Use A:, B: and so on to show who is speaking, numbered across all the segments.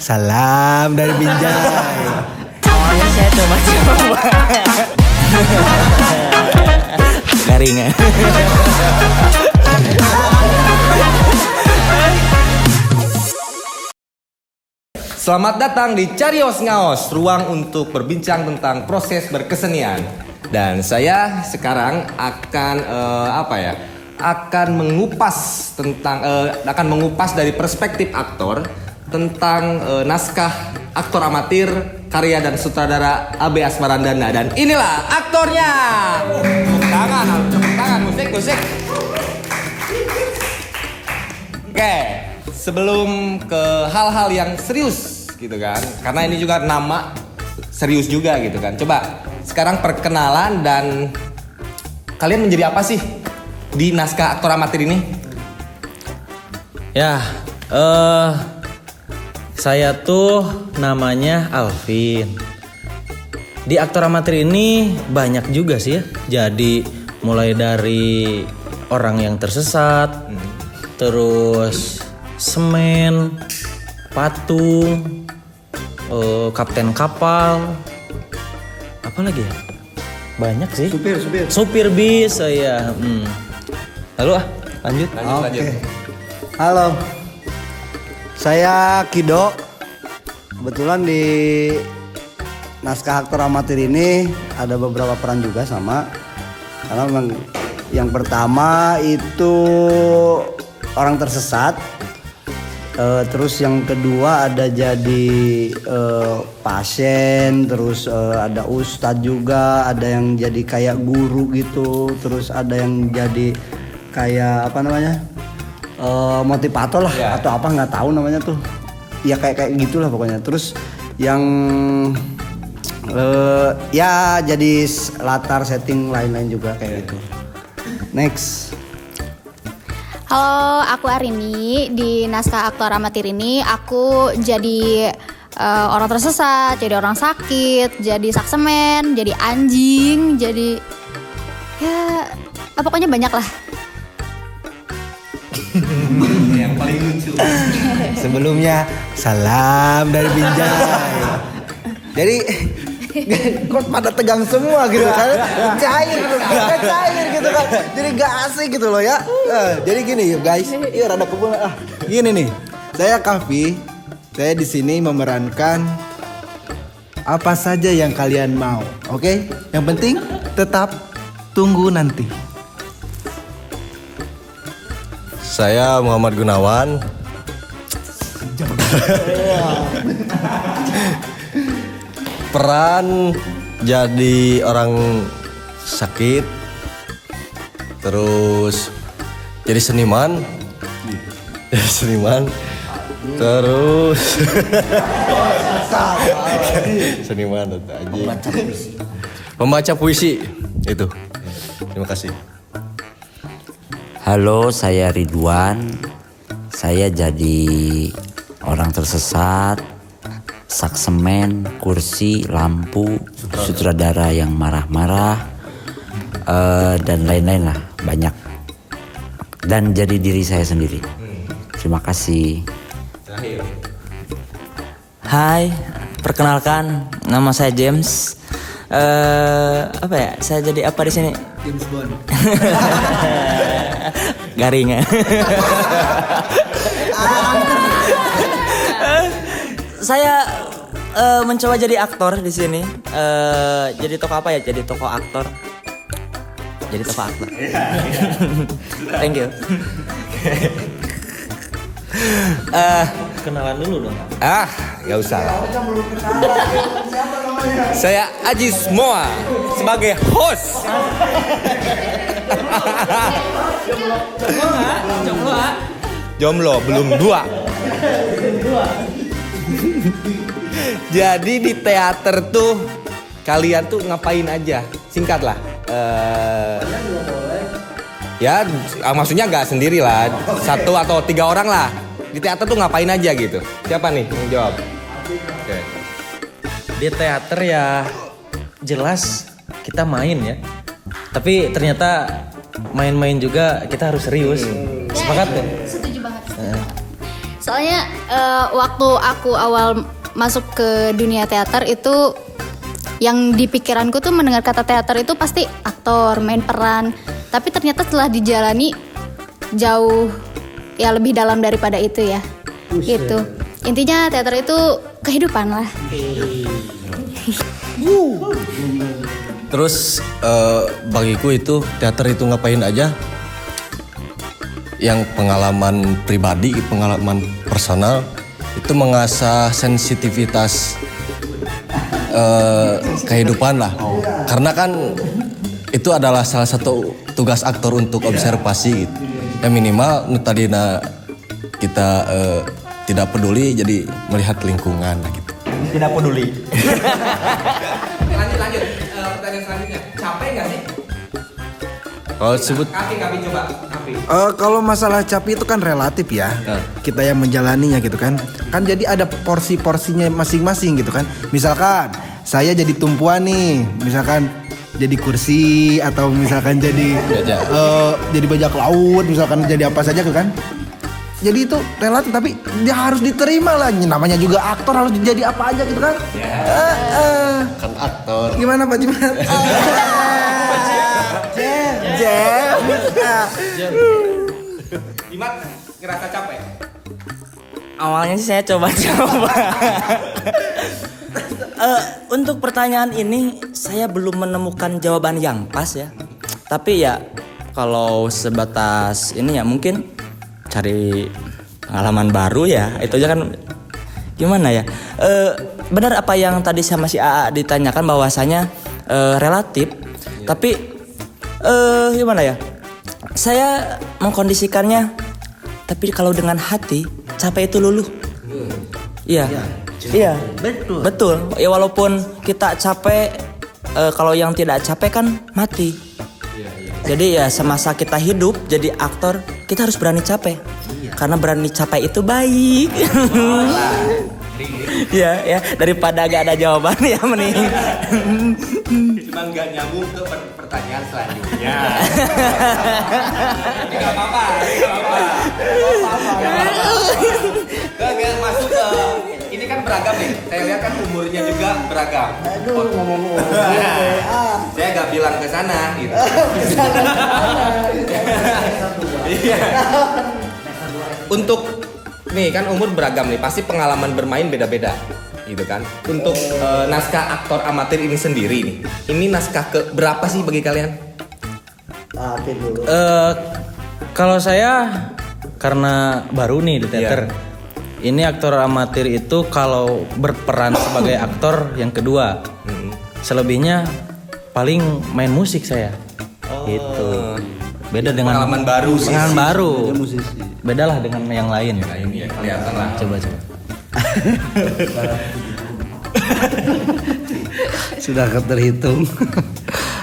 A: salam dari Binjai.
B: Awalnya saya coba-coba. Garing ya.
C: Selamat datang di Carios Ngaos, ruang untuk berbincang tentang proses berkesenian. Dan saya sekarang akan akan mengupas dari perspektif aktor tentang naskah aktor amatir karya dan sutradara AB Asmarandana. Dan inilah aktornya. Tepuk tangan, musik. Oke, sebelum ke hal-hal yang serius gitu kan, karena ini juga nama serius juga gitu kan. Coba sekarang perkenalan dan kalian menjadi apa sih di naskah aktor amatir ini?
B: Ya, saya tuh namanya Alvin. Di aktor amatir ini banyak juga sih ya. Jadi mulai dari orang yang tersesat, terus semen, patung, kapten kapal, apa lagi ya? Banyak sih. Supir bis saya. Lalu lanjut.
A: Oke. Halo. Saya Kido. Kebetulan di naskah aktor amatir ini ada beberapa peran juga sama. Karena memang yang pertama itu orang tersesat. Terus yang kedua ada jadi pasien, terus ada ustadz juga, ada yang jadi kayak guru gitu, terus ada yang jadi kayak motivator lah ya. Atau apa nggak tahu namanya tuh, ya kayak gitulah pokoknya. Terus yang ya jadi latar setting lain-lain juga kayak gitu. Next.
D: Halo, aku Arini. Di naskah aktor amatir ini aku jadi orang tersesat, jadi orang sakit, jadi saksemen, jadi anjing, jadi ya pokoknya banyak lah.
C: Yang paling lucu.
A: Sebelumnya salam dari Binjai. Jadi kok pada tegang semua gitu kan, cair gitu kan, jadi gak asik gitu loh ya. Jadi gini guys, iya rada pukul gini nih, saya Kavi, saya di sini memerankan apa saja yang kalian mau, oke? Yang penting tetap tunggu nanti.
E: Saya Muhammad Gunawan. Peran jadi orang sakit, terus jadi seniman, terus seniman aja. Pembaca puisi itu. Terima kasih.
F: Halo, saya Ridwan. Saya jadi orang tersesat, saksemen, kursi, lampu, sutradara yang marah-marah, dan lain-lain lah, banyak. Dan jadi diri saya sendiri. Terima kasih.
B: Hai, perkenalkan nama saya James. Saya jadi apa di sini?
A: James Bond.
B: Garing ya. Saya mencoba jadi aktor di sini. Jadi tokoh apa ya? Jadi tokoh aktor. Thank you. Kenalan dulu dong.
C: Gak usah lah. Saya Ajis Moa sebagai host. Jomblo belum dua. Jadi di teater tuh kalian tuh ngapain aja? Singkat lah. Ya maksudnya nggak sendiri lah, 1 atau 3 orang lah. Di teater tuh ngapain aja gitu? Siapa nih yang jawab? Okay.
B: Di teater ya jelas kita main ya. Tapi ternyata main-main juga kita harus serius. Sepakat kan?
D: Setuju banget. Soalnya waktu aku awal masuk ke dunia teater itu yang di pikiranku tuh mendengar kata teater itu pasti aktor, main peran. Tapi ternyata setelah dijalani jauh ya lebih dalam daripada itu ya. Gitu. Intinya teater itu kehidupan lah.
E: Terus bagiku itu teater itu ngapain aja? Yang pengalaman pribadi, pengalaman personal itu mengasah sensitivitas kehidupan lah. Karena kan itu adalah salah satu tugas aktor untuk observasi gitu. Ya minimal tadina kita tidak peduli jadi melihat lingkungan lah gitu.
B: Tidak peduli.
C: Lanjut. Pertanyaan selanjutnya. Capek nggak sih?
E: Kalau disebut
C: Kapi coba. Kapi.
A: Kalau masalah capek itu kan relatif ya. Kita yang menjalaninya gitu kan. Kan jadi ada porsi-porsinya masing-masing gitu kan. Misalkan saya jadi tumpuan nih, misalkan jadi kursi atau misalkan jadi jadi bajak laut, misalkan jadi apa saja gitu kan. Jadi itu relatif tapi dia harus diterima lah. Namanya juga aktor harus jadi apa aja gitu kan.
E: kan aktor.
A: Gimana Pak Jimat?
C: Jimat ngerasa capek?
B: Awalnya sih saya coba. Untuk pertanyaan ini saya belum menemukan jawaban yang pas ya. Tapi ya kalau sebatas ini ya mungkin cari pengalaman baru ya. Itu aja kan gimana ya. Benar apa yang tadi sama si AA ditanyakan bahwasanya relatif. Tapi gimana ya. Saya mengkondisikannya. Tapi kalau dengan hati capek itu luluh. Iya. Iya. Betul. Ya walaupun kita capek, kalau yang tidak capek kan mati. Jadi ya semasa kita hidup jadi aktor kita harus berani capek. Karena berani capek itu baik. Ya daripada gak ada jawaban ya mending.
C: Cuma nggak nyambung ke pertanyaan selanjutnya. Gak apa-apa. Gak masuk ke ini kan beragam nih. Saya lihat kan umurnya juga beragam.
A: Aduh ngomong
C: Saya gak bilang ke sana gitu. Iya. Untuk nih kan umur beragam nih, pasti pengalaman bermain beda-beda gitu kan. Untuk naskah aktor amatir ini sendiri nih, ini naskah ke berapa sih bagi kalian?
G: Kalau saya karena baru nih di teater. Ini aktor amatir itu kalau berperan sebagai aktor yang kedua. Selebihnya paling main musik saya. Gitu. Beda dengan
C: Pengalaman baru sih.
G: Pengalaman baru. Beda lah dengan yang lain.
C: Ini ya kelihatan lah.
G: Coba.
A: Sudah terhitung.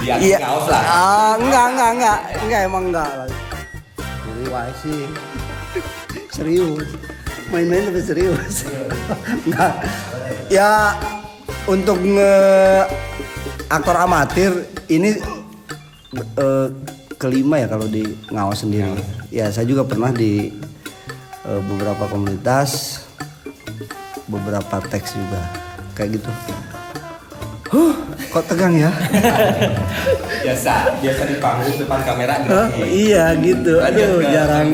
C: Iya. Ngaos lah.
A: Enggak emang enggak. Jadi wah sih. Serius. Main-main tapi serius. Enggak. Ya untuk aktor amatir ini kelima ya kalau di Ngaos sendiri. Ya saya juga pernah di beberapa komunitas, beberapa teks juga kayak gitu. Kok tegang ya?
C: Biasa di panggung depan kamera gitu.
A: Iya gitu. Aduh jarang.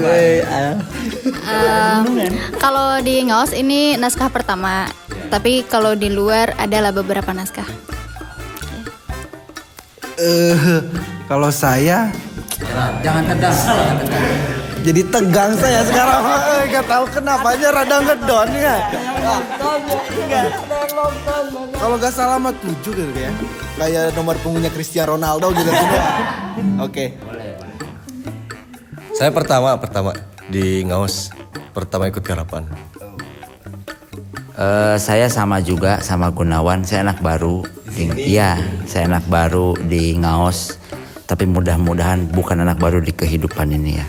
D: Kalau di Ngaos ini naskah pertama. Tapi kalau di luar adalah beberapa naskah.
A: Kalau saya
F: Jangan tegang.
A: jadi tegang saya sekarang. Gak tahu kenapanya rada ngedon ya. Kalau gak salah mah 7 gitu ya. Kayak nomor punggungnya Cristiano Ronaldo gitu. Oke.
E: Saya pertama di Ngaos, pertama ikut garapan.
F: Saya sama juga sama Gunawan. Saya anak baru. Iya, saya anak baru di Ngaos. Tapi mudah-mudahan bukan anak baru di kehidupan ini ya.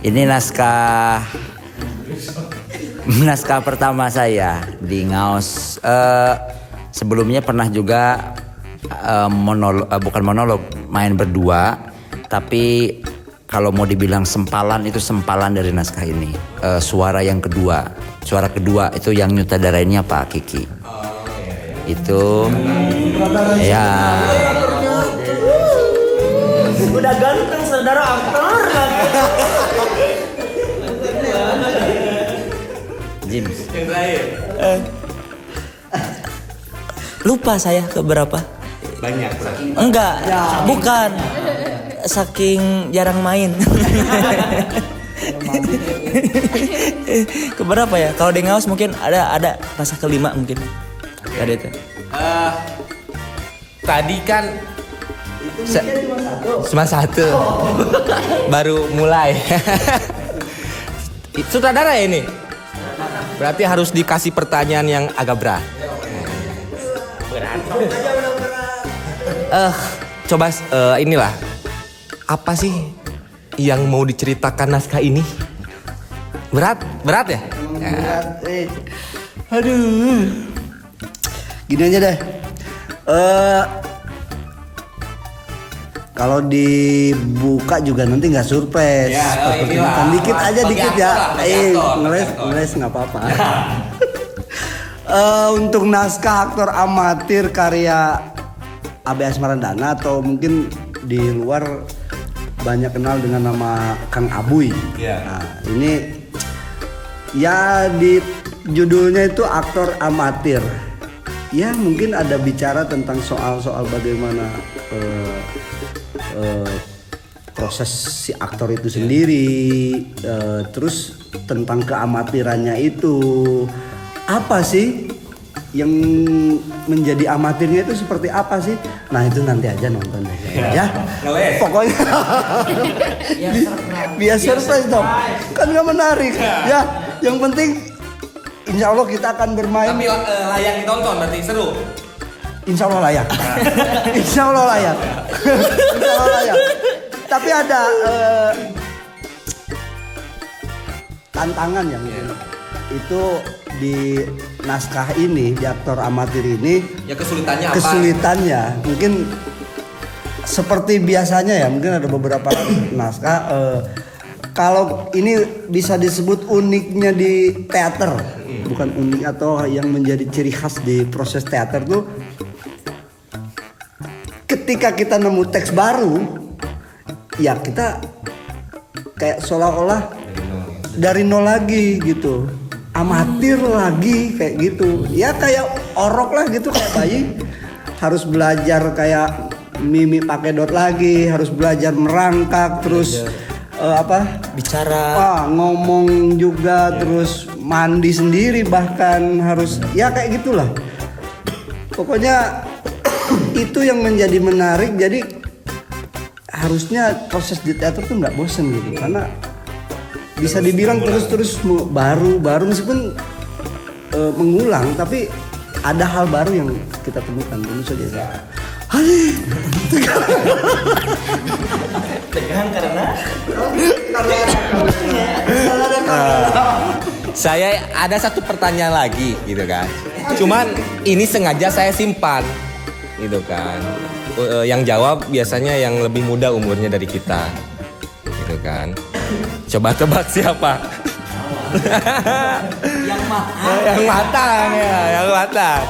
F: Ini naskah pertama saya di Ngaos. Sebelumnya pernah juga bukan monolog, main berdua. Tapi kalau mau dibilang sempalan itu sempalan dari naskah ini. Suara kedua itu yang nyutradarainnya Pak Kiki. Itu ya.
B: Udah ganteng saudara aktor.
F: James.
C: Yang terakhir.
B: Lupa saya keberapa.
C: Banyak.
B: Enggak, bukan. Saking jarang main. Keberapa ya? Kalau di Ngaos mungkin ada masa kelima mungkin. Ada itu.
C: Tadi kan cuma satu. Baru mulai. Sutradara ya ini? Berarti harus dikasih pertanyaan yang agak berat. Coba inilah. Apa sih yang mau diceritakan naskah ini? Berat ya?
A: Aduh. Gini aja deh. Kalau dibuka juga nanti nggak surprise. Pertunjukan dikit aja dikit ya. Ngeles nggak apa-apa. Untuk naskah aktor amatir karya AB Asmarandana atau mungkin di luar banyak kenal dengan nama Kang Abuy. Nah, ini ya di judulnya itu aktor amatir. Ya mungkin ada bicara tentang soal-soal bagaimana proses si aktor itu sendiri, terus tentang keamatirannya itu apa sih yang menjadi amatirnya itu seperti apa sih? Nah itu nanti aja nonton deh ya. Pokoknya biar surprise dong. Kan nggak menarik ya. Yang penting insya Allah kita akan bermain.
C: Tapi layak ditonton berarti seru.
A: Insya Allah layak. Insya Allah layak. Insya Allah layak. Tapi ada tantangan yang itu di naskah ini, di aktor amatir ini.
C: Ya kesulitannya apa?
A: Kesulitannya mungkin seperti biasanya ya, mungkin ada beberapa naskah. Kalau ini bisa disebut uniknya di teater, bukan unik atau yang menjadi ciri khas di proses teater tuh, ketika kita nemu teks baru, ya kita kayak seolah-olah dari nol lagi gitu, amatir lagi kayak gitu, ya kayak orok lah gitu, kayak bayi harus belajar kayak mimi pakai dot lagi, harus belajar merangkak, terus
B: bicara,
A: ngomong juga, terus mandi sendiri bahkan harus ya kayak gitulah. Pokoknya itu yang menjadi menarik. Jadi harusnya proses di teater tuh nggak bosen gitu, karena bisa dibilang terus baru meskipun mengulang, tapi ada hal baru yang kita temukan tentu saja.
B: tegang karena
C: Saya ada satu pertanyaan lagi gitu kan. Cuman ini sengaja saya simpan gitu kan. Yang jawab biasanya yang lebih muda umurnya dari kita gitu kan. Coba tebak siapa? Yang matang ya, yang matang.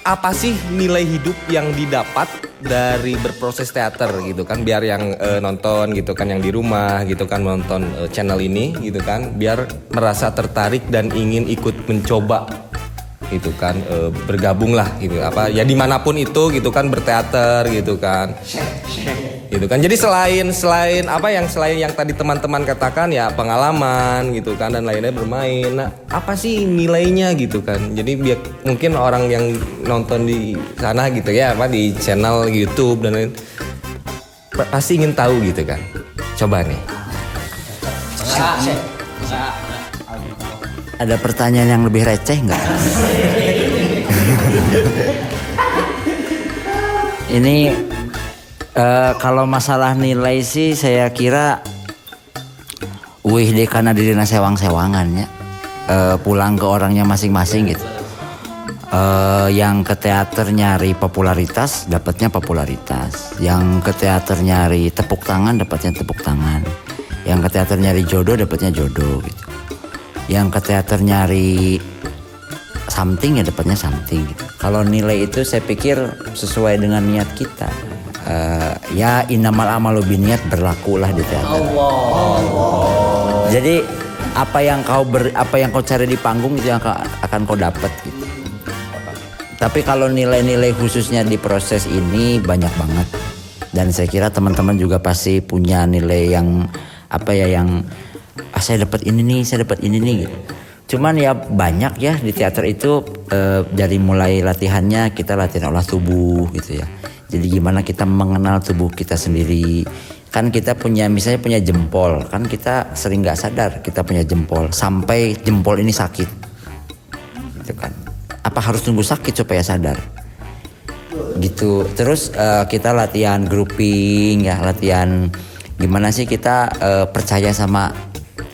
C: Apa sih nilai hidup yang didapat dari berproses teater gitu kan, biar yang nonton gitu kan, yang di rumah gitu kan nonton channel ini gitu kan, biar merasa tertarik dan ingin ikut mencoba gitu kan, bergabung lah gitu, apa ya dimanapun itu gitu kan, berteater gitu kan. Gitu kan. Jadi selain apa yang tadi teman-teman katakan ya, pengalaman gitu kan dan lainnya bermain. Nah, apa sih nilainya gitu kan? Jadi biar mungkin orang yang nonton di sana gitu ya, apa di channel YouTube dan lain pasti ingin tahu gitu kan. Coba nih.
F: Ada pertanyaan yang lebih receh nggak? Ini kalau masalah nilai sih saya kira wih deh, karena dirina sewang-sewangannya pulang ke orangnya masing-masing gitu. Yang ke teater nyari popularitas, dapatnya popularitas. Yang ke teater nyari tepuk tangan, dapatnya tepuk tangan. Yang ke teater nyari jodoh, dapatnya jodoh gitu. Yang ke teater nyari something, ya dapatnya something gitu. Kalau nilai itu saya pikir sesuai dengan niat kita. Ya innamal amalu biniat, berlakulah di teater. Jadi apa yang kau cari di panggung itu yang akan kau dapat gitu. Tapi kalau nilai-nilai khususnya di proses ini banyak banget. Dan saya kira teman-teman juga pasti punya nilai yang saya dapat ini nih, saya dapat ini nih gitu. Cuman ya banyak ya di teater itu dari mulai latihannya kita latihan olah tubuh gitu ya. Jadi gimana kita mengenal tubuh kita sendiri. Kan kita misalnya punya jempol, kan kita sering nggak sadar kita punya jempol sampai jempol ini sakit, gitu kan? Apa harus tunggu sakit supaya sadar? Gitu. Terus kita latihan grouping ya, latihan gimana sih kita percaya sama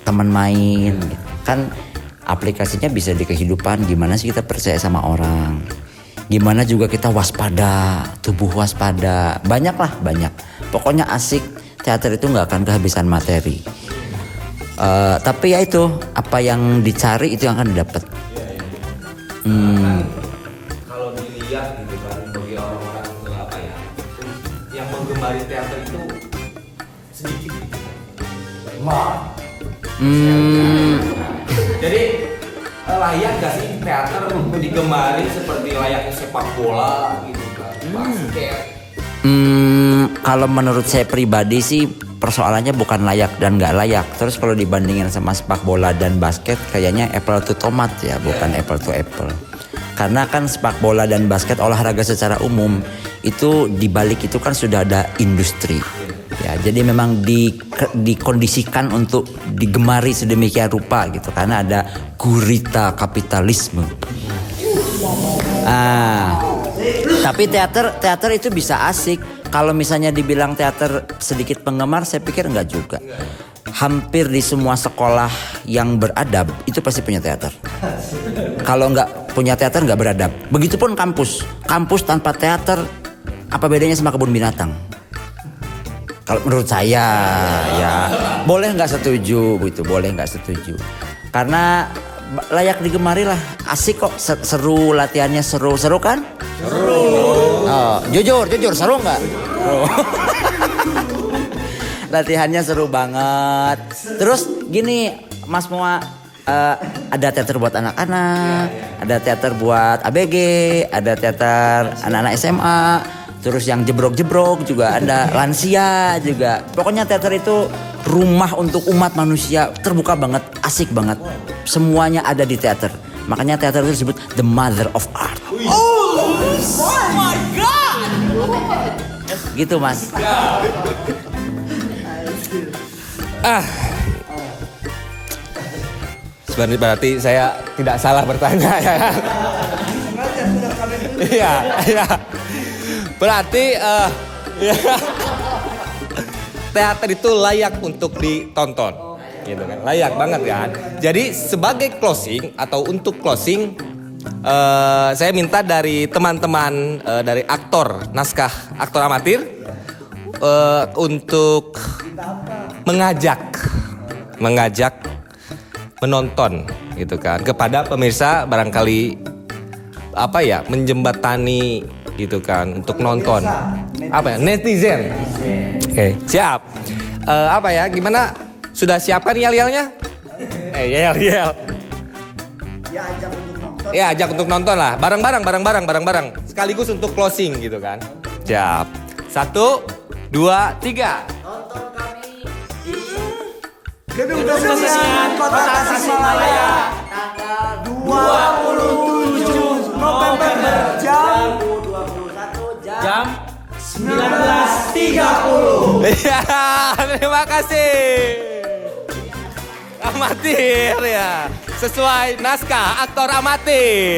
F: teman main. Gitu. Kan aplikasinya bisa di kehidupan. Gimana sih kita percaya sama orang? Gimana juga kita waspada, tubuh waspada. Banyak. Pokoknya asik. Teater itu nggak akan kehabisan materi. Tapi ya itu, apa yang dicari itu yang akan didapat.
C: Kalau dilihat gitu kan, bagi orang-orang yang menggemari teater itu sedikit. Jadi layak gak sih teater digemari seperti layaknya sepak bola gitu kan, basket?
F: Kalau menurut saya pribadi sih persoalannya bukan layak dan nggak layak. Terus kalau dibandingin sama sepak bola dan basket kayaknya apple to tomat ya, bukan apple to apple. Karena kan sepak bola dan basket olahraga secara umum itu dibalik itu kan sudah ada industri. Ya, jadi memang dikondisikan untuk digemari sedemikian rupa gitu karena ada gurita kapitalisme. Tapi teater itu bisa asik. Kalau misalnya dibilang teater sedikit penggemar, saya pikir enggak juga. Hampir di semua sekolah yang beradab itu pasti punya teater. Kalau enggak punya teater enggak beradab. Begitupun kampus. Kampus tanpa teater apa bedanya sama kebun binatang? Kalau menurut saya ya boleh nggak setuju gitu, boleh nggak setuju. Karena layak digemari lah, asik kok, seru latihannya, seru kan? Seru. Oh, jujur seru nggak? Latihannya seru banget. Terus gini Mas Moa, ada teater buat anak-anak, ada teater buat ABG, ada teater anak-anak SMA. Terus yang jebrok-jebrok juga ada, lansia juga. Pokoknya teater itu rumah untuk umat manusia, terbuka banget, asik banget. Semuanya ada di teater. Makanya teater itu disebut the mother of art.
C: Oh my god.
F: Gitu Mas.
C: Sebenarnya berarti saya tidak salah bertanya ya. Iya. Berarti teater itu layak untuk ditonton, gitu kan? Layak banget kan? Jadi sebagai closing atau untuk closing, saya minta dari teman-teman dari naskah aktor amatir untuk mengajak menonton, gitu kan? Kepada pemirsa barangkali menjembatani gitu kan untuk nonton netizen. Oke, siap. Gimana, sudah siapkan yel-yelnya? Yel. Ya, ajak untuk nonton lah, bareng-bareng sekaligus untuk closing gitu kan. Siap. 1, 2, 3.
A: Nonton kami di Gedung Kesenian Kota Tasikmalaya tanggal 27 November jam 19.30.
C: Iya, terima kasih. Amatir ya, sesuai naskah aktor amatir.